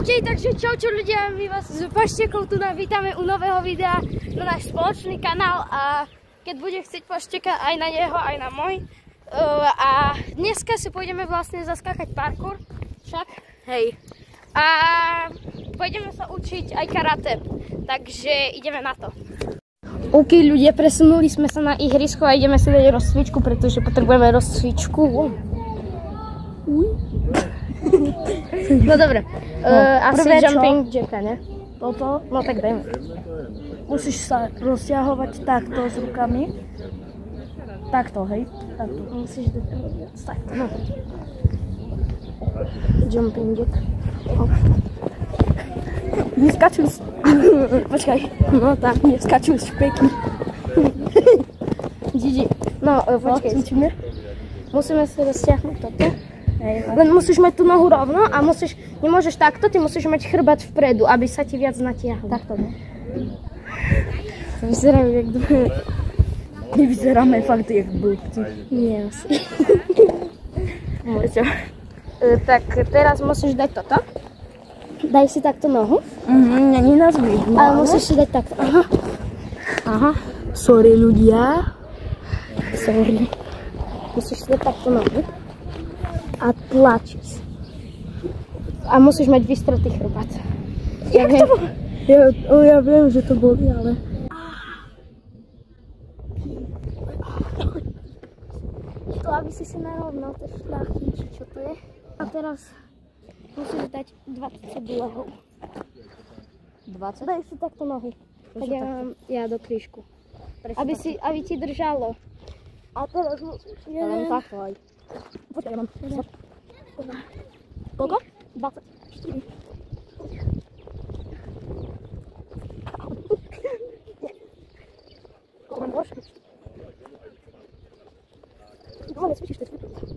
OK, takže čau ľudia, my vás s Paštekou tu vítame u nového videa na náš spoločný kanál a keď bude chcieť Pašteka aj na jeho, aj na môj. A dneska si pôjdeme vlastne zaskákať parkour, však, hej. A pôjdeme sa učiť aj karate, takže ideme na to. OK ľudia, presunuli sme sa na ihrisko a ideme si dať rozcvičku, pretože potrebujeme rozcvičku. No dobre, asi jumping jacka, ne? Toto? No tak dajme. Musíš sa rozťahovať takto s rukami. Takto, hej? Takto. Musíš dať takto, no. Jumping jack. Neskačuj. Počkaj. No tak. Neskačuj špeky. Gigi. No, počkaj. Cvičíme? Musíme si rozťahnuť toto. Len musíš mať tú nohu rovno a nemôžeš takto, ty musíš mať chrbát vpredu, aby sa ti viac natiahlo. Takto, ne? Vyzerajú jak dve. My vyzeráme fakt jak blbci. Nie asi. Tak teraz musíš dať toto. Daj si takto nohu. Není nás vidno. Ale musíš si dať takto. Aha. Aha. Sorry ľudia. Sorry. Musíš si dať takto nohu. A tlačiť. A musíš mať vystretý chrbát. Jak to bolo? Ja viem, že to boli, ale... To, aby si narovnal tie šľachy, či čo to je. A teraz musíš dať 20 cedulehov. 20? Daj si takto nohy. Tak ja mám do krížku. Aby ti držalo. A teraz musíš Len takto aj. Počkaj, ja mám. Koľko? 24. Mám trošku. Dole cvičíš, to je super.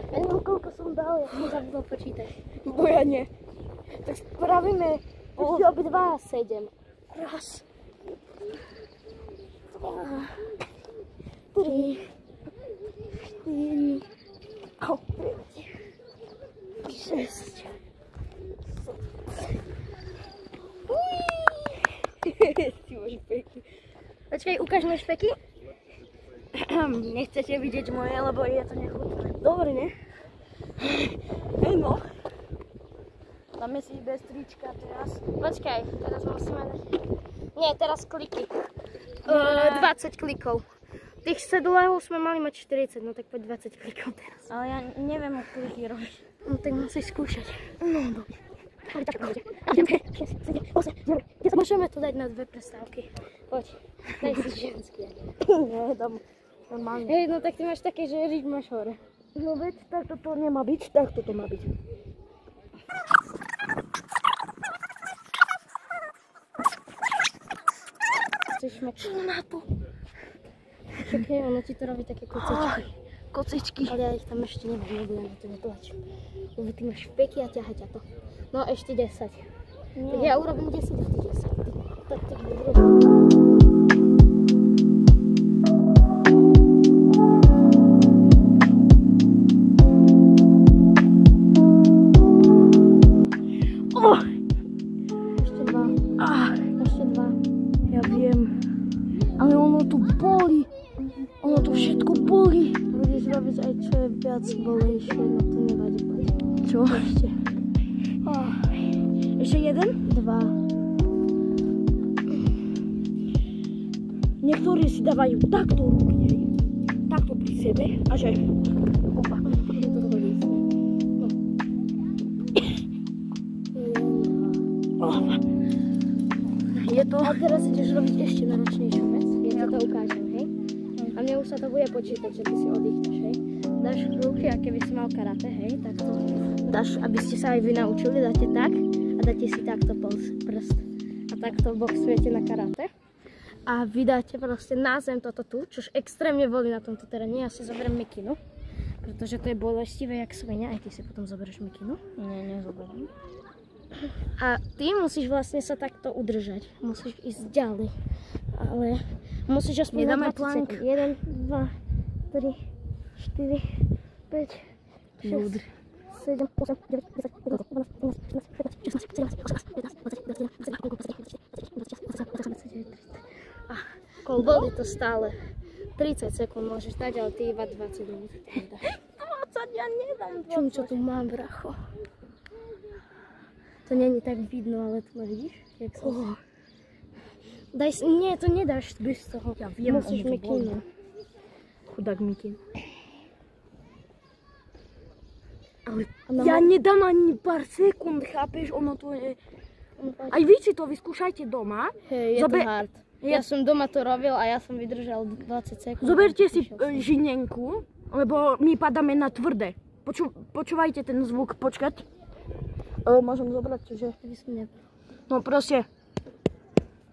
Ja neviem, koľko som dal, ja som zabudol počítať. Bo ja nie. Tak spravíme ešte obidva 7. Raz. 2, 3, 4, 5, 6. Ty máš špeky. Počkaj, ukáž mi špeky. Nechcete vidieť moje, lebo je to nechutné. Dobre, ne? Hej no. Dáme si bez trička teraz. Počkaj, teraz musíme dať... Nie, teraz kliky. 20 klikov. Tých sedulehov sme mali mať 40, no tak poď 20 klikov teraz. Ale ja neviem, kliky robiť. No tak musíš skúšať. No dobre. Môžeme to dať na 2 prestávky. Poď, daj si ženský. Nie, dám normálne. Hej, no tak ty máš také, že riť máš hore. No veď, takto to nemá byť, takto to má byť. Chceš mať Čo na to? však hej, ono ti to robí také kocičky. Kocičky. Ale ja ich tam ešte nemám, nebudem na to netlačiť. Lebo ty máš špeky a ťaha ťa to. No ešte 10. Tak ja urobím 10 a ty 10. Tak to urobím. Ešte 2. Ešte 2. Ja viem. Ale ono tu boli. Ono tu všetko boli. Budeš robiť aj čo je viac bolejšie, no to nevadí. Čo? Ešte. Ešte jeden? 2. Niektorí si dávajú takto ruky, hej. Takto pri sebe a že... Opa. Je to... A teraz ideš robiť ešte náročnejšiu vec. Ja ti to ukážem, hej? A mne už sa to bude počítať, že ty si oddychneš, hej? Dáš ruky, a keby si mal karate, hej? Tak to dáš, aby ste sa aj vy naučili, dáte tak a dáte si takto prst. A takto boxujete na karate. A vydáte proste na zem toto tu, čož extrémne boli na tomto teréne. Ja si zoberiem mikinu, pretože to je bolestivé jak svinia. Aj ty si potom zoberieš mikinu. Nie, nezoberiem. A ty musíš vlastne sa takto udržať. Musíš ísť ďalej. Ale musíš aspoň Nedáme na 20 sekúnd. 1, 2, 3, 4, 5, 6, 7, 8, 9, 10, 11, 12, 13, 14, 15, 16, Boli to stále. 30 sekúnd môžeš dať, ale ty iba 20 minút. 20, ja nedám 20. Čo tu mám, bracho? To není tak vidno, ale tu vidíš? Jak som... Daj si... Nie, to nedáš bez toho. Ja viem, musíš mikinu. Chudák Mikin. Ale ja nedám ani pár sekúnd, chápeš? Ono to je... Aj vy si to vyskúšajte doma. Hej, je to hard. Ja som doma to robil a ja som vydržal 20 sekúnd. Zoberte si žinenku, lebo my padáme na tvrdé. Počúvajte ten zvuk, počkať. Môžem zobrať, že... No proste,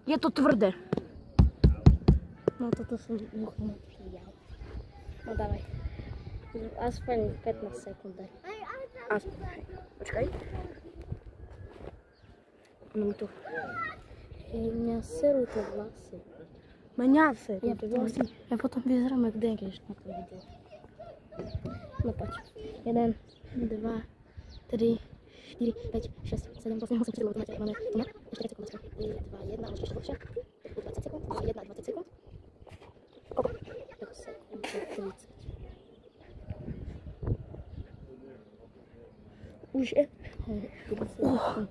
je to tvrdé. No toto som buchnul. No dávaj. Aspoň 15 sekúnd daj. Aspoň, počkaj. No tu. Mňa serú tie vlasy. Mňa serú tie vlasy. Ja potom vyzerám jak Dengeš na to videu. No poď. 1, 2, 3, 4, 5, 6, 7, 8, 8, 4, lebo to máte, máme tu na, ešte 5 sekúnd, 2, 1, ešte dlhšie, 20 sekúnd, 1, 20 sekúnd. Koľko? 5 sekúnd, 30. Už je? Hej, 30 sekúnd.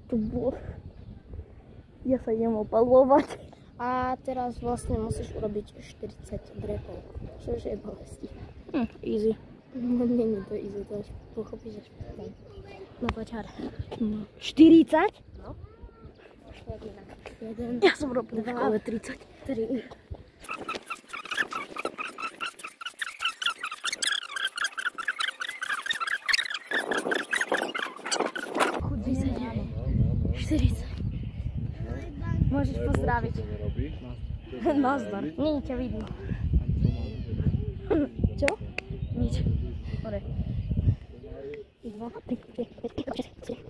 To bolo... Ja sa idem opalovať. A teraz vlastne musíš urobiť 40 drepov, čože je bolesti. Easy. No nie to easy, to až pochopíš až potom. No poď hore. 40? No. 1, Ja som robil ale 30. 3. Chudí sa ďalej. 40. Môžeš pozdraviť. Nazdar. Nie ťa vidno. Čo? Nič. Hore. 2, 3, 4, 5, 6, 7,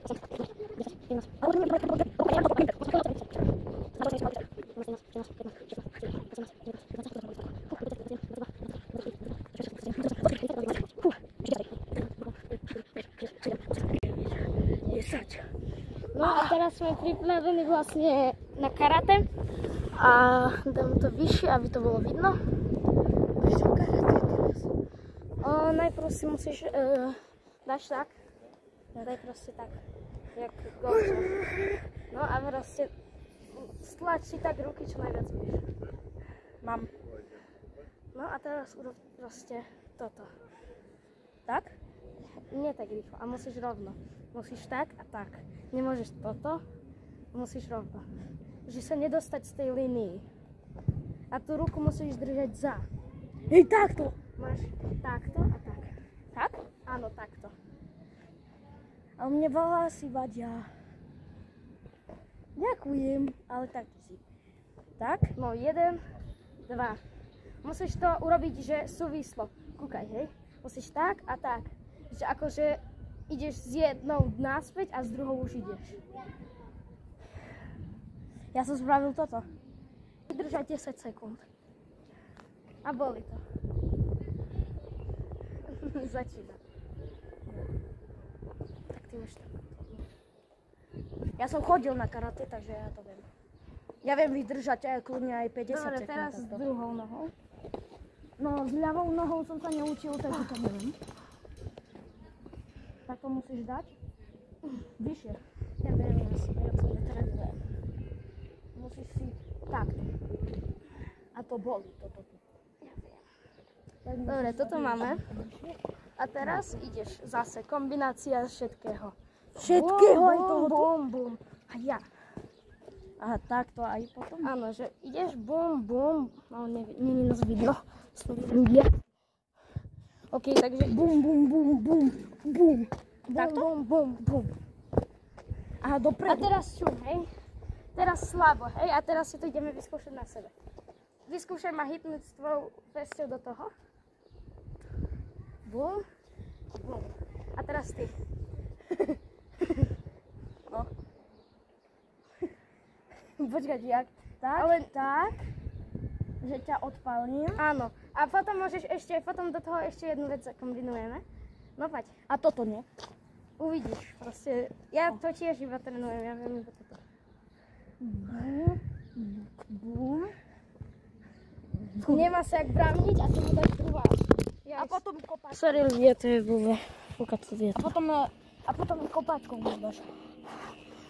10. No a teraz sme pripravení vlastne na karate. A dám to vyššie, aby to bolo vidno. Prečo karate teraz? Najprv si musíš dáš tak. Daj proste tak. Jak golčo. No a proste stlač si tak ruky čo najviac vieš. Mám. No a teraz urob proste toto. Tak? Nie tak rýchlo. A musíš rovno. Musíš tak a tak. Nemôžeš toto. Musíš rovno. Že sa nedostať z tej línii. A tú ruku musíš držať za. Hej, takto. Máš takto a tak. Tak? Áno, takto. A mne vlasy vadia. Ďakujem, ale tak si. Tak? No 1, 2. Musíš to urobiť, že súvislo. Kúkaj, hej. Musíš tak a tak. Že akože ideš s jednou naspäť a s druhou už ideš. Ja som spravil toto. Vydržať 10 sekúnd. A boli to. Začína. Tak ty máš tak. Ja som chodil na karate, takže ja to viem. Ja viem vydržať kľudne aj 50 Dobre, sekúnd. teraz s druhou nohou. No, s ľavou nohou som sa neučil, takže to neviem. Tak to musíš dať? Vyššie. Ja viem, ja som teraz viem. Musíš si takto. A to boli toto tu. Ja viem. Dobre, toto máme. A teraz ideš zase kombinácia všetkého. Všetkého aj Bum, toho tu? bum, bum. A ja. Aha, takto aj potom? Áno, že ideš bum, bum. No, nie je nás vidno. Sme ľudia. OK, takže Bum, bum, bum, bum, bum. takto? Bum, bum, bum. Aha, A dopredu. teraz šum, hej? Teraz slabo, hej? A teraz si to ideme vyskúšať na sebe. Vyskúšaj ma hitnúť s tvojou pesťou do toho. Bum, bum. A teraz ty. No. Počkať, jak? Tak, Ale tak, že ťa odpálím. áno. A potom môžeš ešte, potom do toho ešte jednu vec zakombinujeme. No poď. A toto nie. Uvidíš, proste, ja to tiež iba trénujem, ja viem iba toto. Bum. Nemá sa jak brániť a to mu dať druhá. A potom kopáčkou. Sorry ľudia, to je blbé. Fúkať sa vietor. A potom kopáčkou dáš.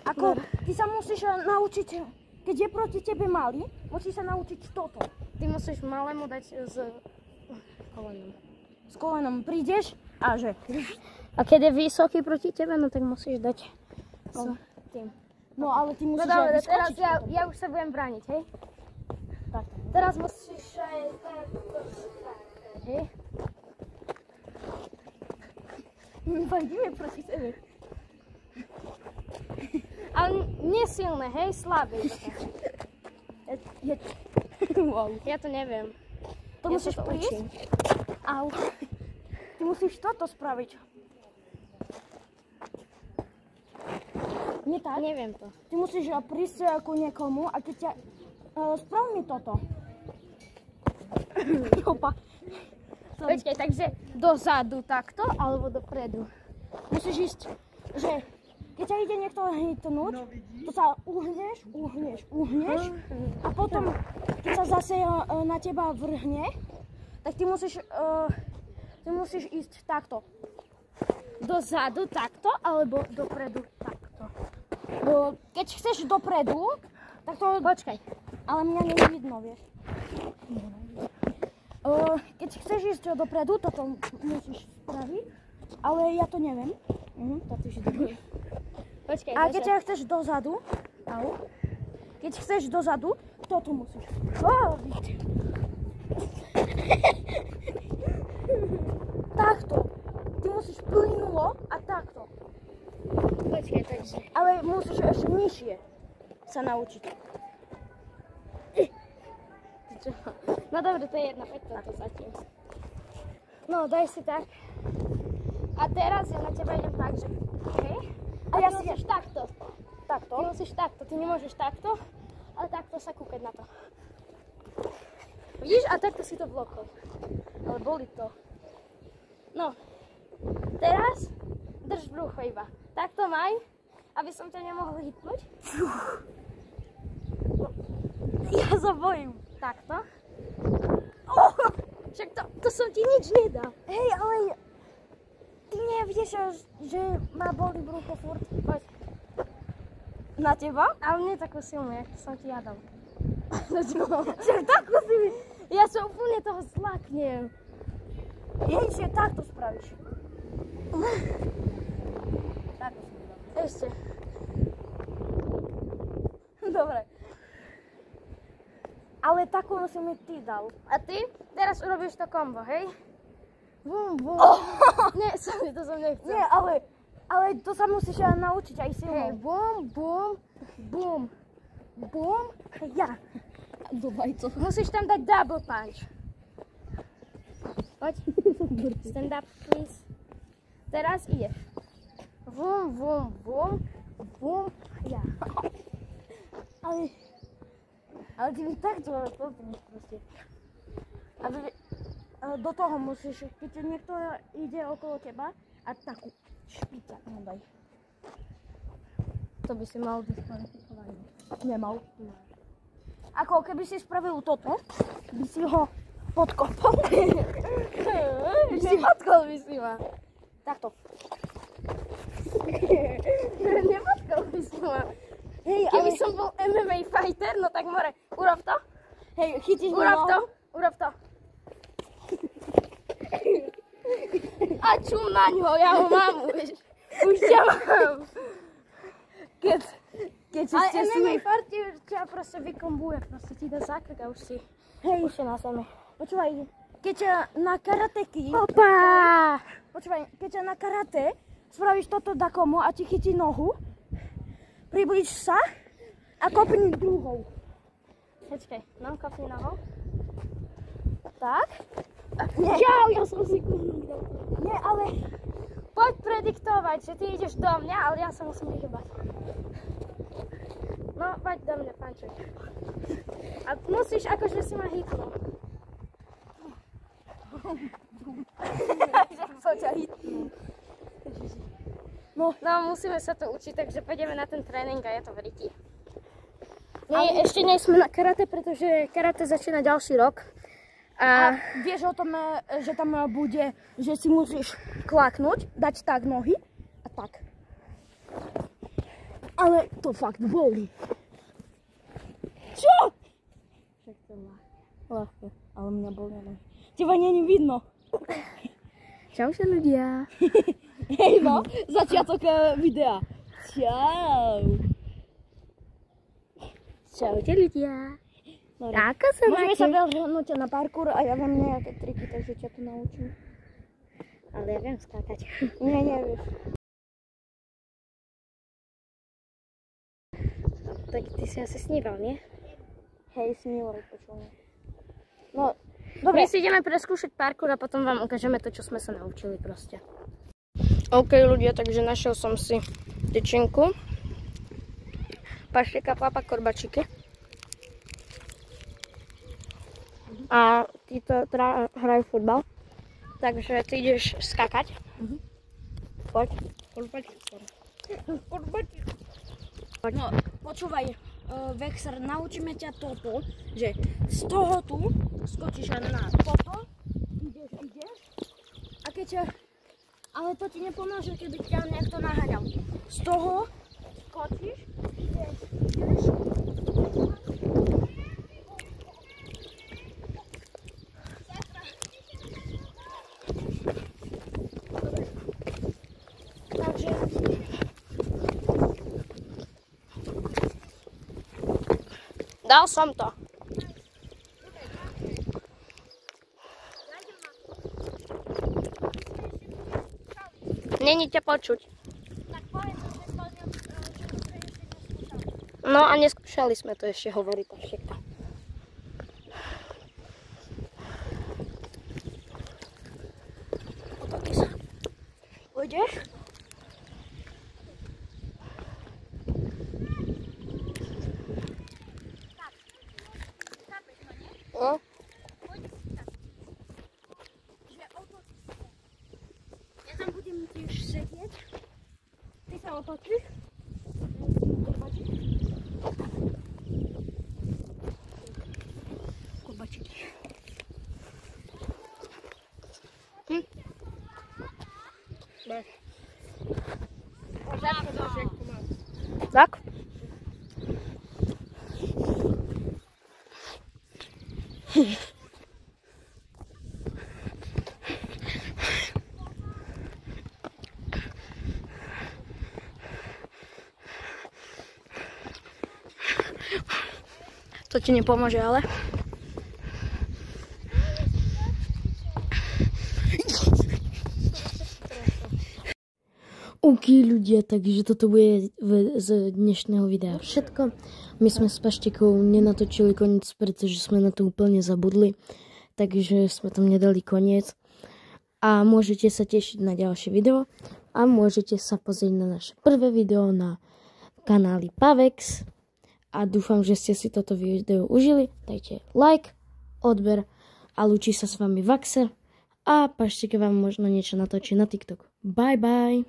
Ako, ty sa musíš naučiť, keď je proti tebe malý, musíš sa naučiť toto. Ty musíš malému dať s kolenom. S kolenom prídeš a že... A keď je vysoký proti tebe, no tak musíš dať s tým. No ale ty musíš... No dobre, teraz ja už sa budem brániť, hej? Tak. Teraz musíš aj tak, hej? My ideme proti tebe. Ale nesilné, hej? Slabé. Wow. Ja to neviem. To Ja musíš sa to prísť. učím. Au. Ty musíš toto spraviť. Nie tak? Neviem to. Ty musíš prísť ku niekomu a keď ťa... sprav mi toto. Opa. Počkaj, takže dozadu takto, alebo dopredu? Musíš ísť, že keď ťa ide niekto hitnúť, to sa uhneš a potom, keď sa zase na teba vrhne, tak ty musíš ísť takto. Dozadu takto, alebo dopredu takto? Keď chceš dopredu, tak to... Počkaj. Ale mňa nevidno, vieš. Keď chceš ísť dopredu, toto musíš spraviť, ale ja to neviem. Tak ty si dobrý. Počkaj, A keď chceš dozadu, keď chceš dozadu, toto musíš spraviť. Takto. Ty musíš plynulo a takto. Počkaj, takže. Ale musíš ešte nižšie sa naučiť. No dobre, to je jedna, poď to zatím. No, daj si tak. A teraz ja na teba idem tak, že... Okay. A ja si musíš takto. Takto? Ty musíš takto, ty nemôžeš takto, ale takto sa kúkať na to. Vidíš? A takto si to blokuj. Ale boli to. No, teraz drž brucho iba. Takto maj, aby som ťa nemohol hitnúť. Ja sa bojím. Takto. Oh, však to som ti nič nedal. Hej, ale ty nevieš, že ma boli brucho furt. Poď. Na teba? Ale nie takú silnú, jak som ti ja dal. Že takto si mi... Ja sa úplne toho zlaknem. Hej, že takto spravíš. Takto si mi dal. Ešte. Dobre. Ale takú si mi ty dal. A ty teraz urobíš to kombo, hej? Bum, bum. Nie, sorry, to som nechcel. Nie, ale to sa musíš naučiť aj silno. Hej, bum, bum, bum. Bum, ja. Dobaj to. Musíš tam dať double punch. Poď. Stand up, please. Teraz ideš. Bum, bum, bum, bum, ja. Ale ty mi takto popneš proste. A do toho musíš, keď niekto ide okolo teba, a takú špica daj. To by si mal diskvalifikovaný. Nemal. Ako keby si spravil toto, by si ho podkopol. Nepodkol by si ma. Takto. Nepodkol by si ma. Hej, Keby som bol MMA fighter, no tak more, urob to. Hej, chytíš Urob to, urob to. A čum na ňo, ja ho mám už. Už ťa mám. Keď Ale ste si... MMA fighter ťa proste vykombuje, proste ti dá zákrk a už si na zemi. Počúvaj, keď na karateky... Opa! Počúvaj, keď na karate spravíš toto dakomu a ti chytí nohu, priblíž sa a kopni druhou. Počkej, no kopni nohou. Tak? Nie. Čau, ja som si kúhnuť. Nie, ale... Poď prediktovať, že ty ideš do mňa, ale ja sa musím vyhybať. No, poď do mňa, pančuj. A musíš akože si ma hitnul. Som ťa hitnul. No, musíme sa to učiť, takže pôjdeme na ten tréning a je to v riti. Ale ešte nie sme na karate, pretože karate začína ďalší rok. a vieš o tom, že tam bude, že si musíš klaknúť, dať tak nohy a tak. Ale to fakt bolí. Čo? Však to ľahké, ale mňa bolí nohy. Teba není vidno. Čau sa ľudia. Hej no, začiatok videa. Čau. Čaute ľudia. Ako sa Môžeme máte? sa veľmi na parkour a ja viem nejaké triky, takže ťa to naučím. Ale ja viem skákať. Nie, nevieš. Tak ty si asi sníval, nie? Hej, sníval, počúvaj. No, Dobre. dobre. My si ideme preskúšať parkour a potom vám ukážeme to, čo sme sa naučili proste. OK ľudia, takže našiel som si tyčinku. Paštika, papa, korbačiky. A títo teda hrajú futbal. Takže ty ideš skákať. Poď. No, počúvaj, Vexer, naučíme ťa toto, že z toho tu skočíš na toto, ideš a keď ale to ti nepomôže, keby ťa niekto naháňal. Z toho skočíš, ideš. Takže Dal som to. Není ťa počuť. No a neskúšali sme to ešte, hovorí Paštika. Pôjdeš? No. Ja tam budem tiež sedieť. Ty sa otočíš. Korbačíky. Tak? To ti nepomôže, ale. OK ľudia, takže toto bude z dnešného videa všetko. My sme s Paštikou nenatočili koniec, pretože sme na to úplne zabudli. Takže sme tam nedali koniec. A môžete sa tešiť na ďalšie video. A môžete sa pozrieť na naše prvé video na kanáli Pavex. A dúfam, že ste si toto video užili. Dajte like, odber a lúči sa s vami Vaxer. A Paštika vám možno niečo natočí na TikTok. Bye bye!